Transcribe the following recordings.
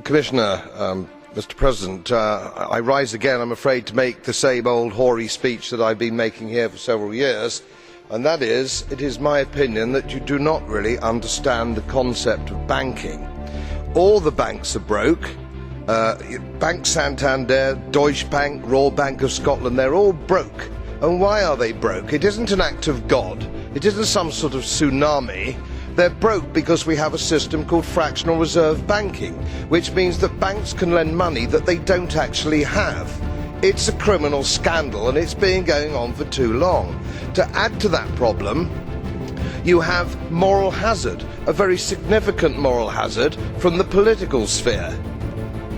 Commissioner, Mr. President, I rise again, I'm afraid, to make the same old hoary speech that I've been making here for several years, and that is, it is my opinion that you do not really understand the concept of banking. All the banks are broke. Bank Santander, Deutsche Bank, Royal Bank of Scotland, they're all broke. And why are they broke? It isn't an act of God. It isn't some sort of tsunami. They're broke because we have a system called fractional reserve banking, which means that banks can lend money that they don't actually have. It's a criminal scandal, and it's been going on for too long. To add to that problem, you have moral hazard, a very significant moral hazard from the political sphere.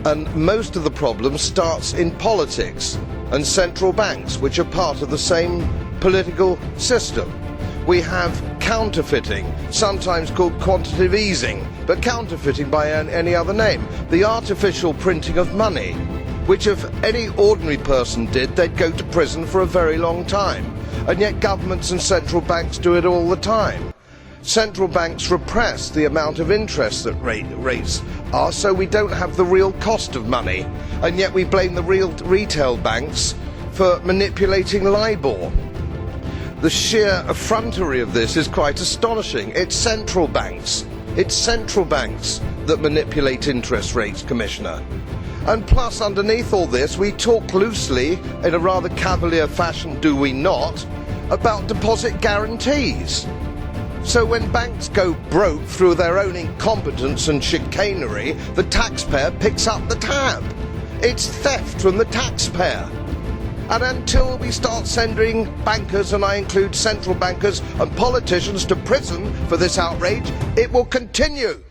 And most of the problem starts in politics and central banks, which are part of the same political system. We have counterfeiting, sometimes called quantitative easing, but counterfeiting by any other name. The artificial printing of money, which if any ordinary person did, they'd go to prison for a very long time. And yet governments and central banks do it all the time. Central banks repress the amount of interest that rates are, so we don't have the real cost of money. And yet we blame the real retail banks for manipulating LIBOR. The sheer effrontery of this is quite astonishing. It's central banks that manipulate interest rates, Commissioner. And plus, underneath all this, we talk loosely, in a rather cavalier fashion, do we not, about deposit guarantees. So when banks go broke through their own incompetence and chicanery, the taxpayer picks up the tab. It's theft from the taxpayer. And until we start sending bankers, and I include central bankers and politicians, to prison for this outrage, it will continue.